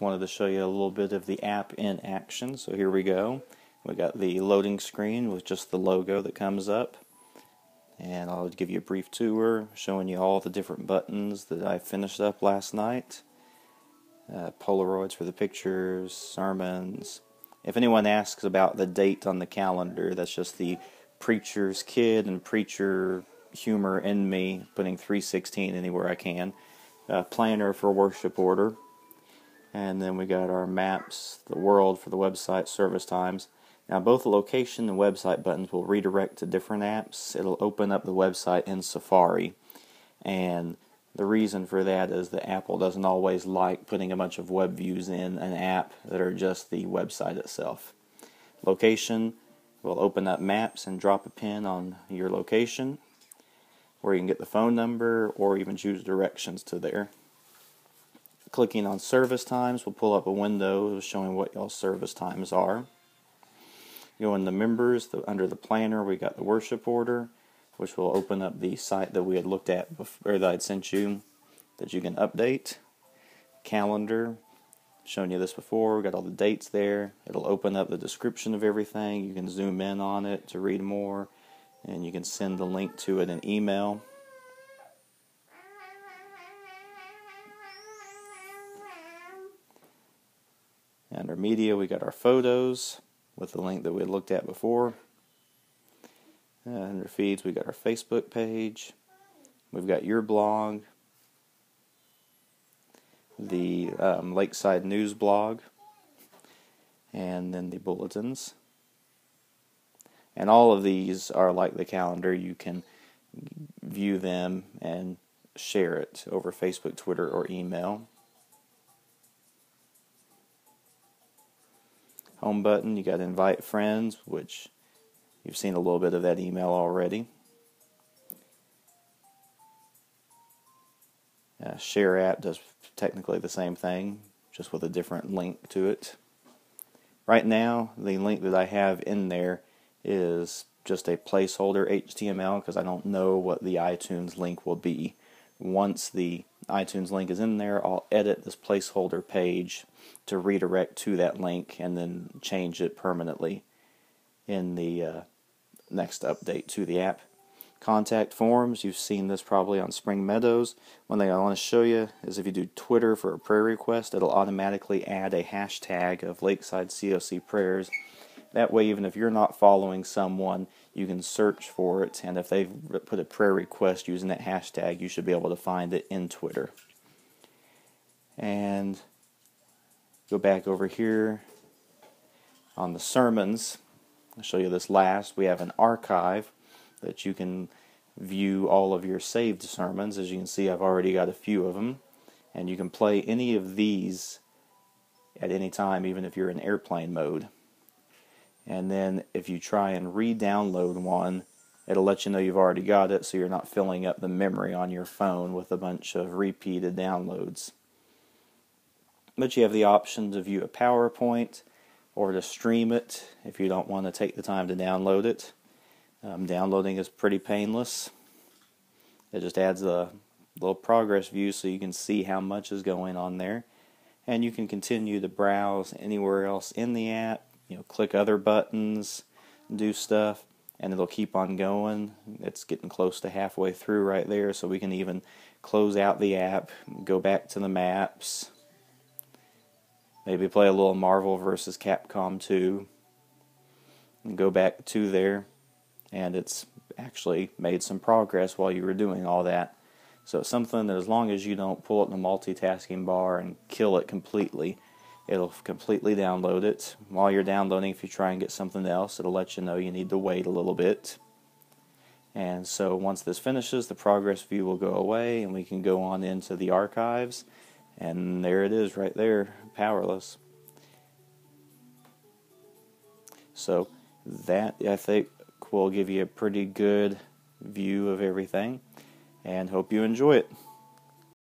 wanted to show you a little bit of the app in action. So here we go. We got the loading screen with just the logo that comes up, and I'll give you a brief tour showing you all the different buttons that I finished up last night. Polaroids for the pictures, sermons. If anyone asks about the date on the calendar, that's just the preacher's kid and preacher humor in me putting 316 anywhere I can. Planner for worship order. And then we got our maps, the world for the website, service times. Now both the location and website buttons will redirect to different apps. It'll open up the website in Safari. And the reason for that is that Apple doesn't always like putting a bunch of web views in an app that are just the website itself. Location will open up maps and drop a pin on your location, where you can get the phone number or even choose directions to there. Clicking on service times will pull up a window showing what y'all's service times are. Go in the members, under the planner, we got the worship order, which will open up the site that we had looked at before, or that I'd sent you, that you can update. Calendar, shown you this before, we got all the dates there. It'll open up the description of everything. You can zoom in on it to read more, and you can send the link to it in email. Under media, we got our photos with the link that we had looked at before. Under feeds, we got our Facebook page. We've got your blog, the Lakeside news blog, and then the bulletins. And all of these are like the calendar. You can view them and share it over Facebook, Twitter, or email. Home button, you got invite friends, which you've seen a little bit of that email already. Share app does technically the same thing, just with a different link to it. Right now, the link that I have in there is just a placeholder HTML because I don't know what the iTunes link will be. Once the iTunes link is in there, I'll edit this placeholder page to redirect to that link and then change it permanently in the next update to the app. Contact forms, you've seen this probably on Spring Meadows. One thing I want to show you is if you do Twitter for a prayer request, it'll automatically add a hashtag of Lakeside COC prayers. That way, even if you're not following someone, you can search for it, and if they've put a prayer request using that hashtag, you should be able to find it in Twitter. And go back over here on the sermons. I'll show you this last. We have an archive that you can view all of your saved sermons. As you can see, I've already got a few of them, and you can play any of these at any time, even if you're in airplane mode. And then if you try and re-download one, it'll let you know you've already got it, so you're not filling up the memory on your phone with a bunch of repeated downloads. But you have the option to view a PowerPoint or to stream it if you don't want to take the time to download it. Downloading is pretty painless. It just adds a little progress view so you can see how much is going on there. And you can continue to browse anywhere else in the app. Click other buttons, do stuff, and it'll keep on going. It's getting close to halfway through right there, so we can even close out the app, go back to the maps, maybe play a little Marvel vs. Capcom 2, and go back to there, and it's actually made some progress while you were doing all that. So it's something that as long as you don't pull up the multitasking bar and kill it completely, it'll completely download it. While you're downloading, if you try and get something else, it'll let you know you need to wait a little bit. And so once this finishes, the progress view will go away, and we can go on into the archives. And there it is right there, powerless. So that, I think, will give you a pretty good view of everything. And hope you enjoy it.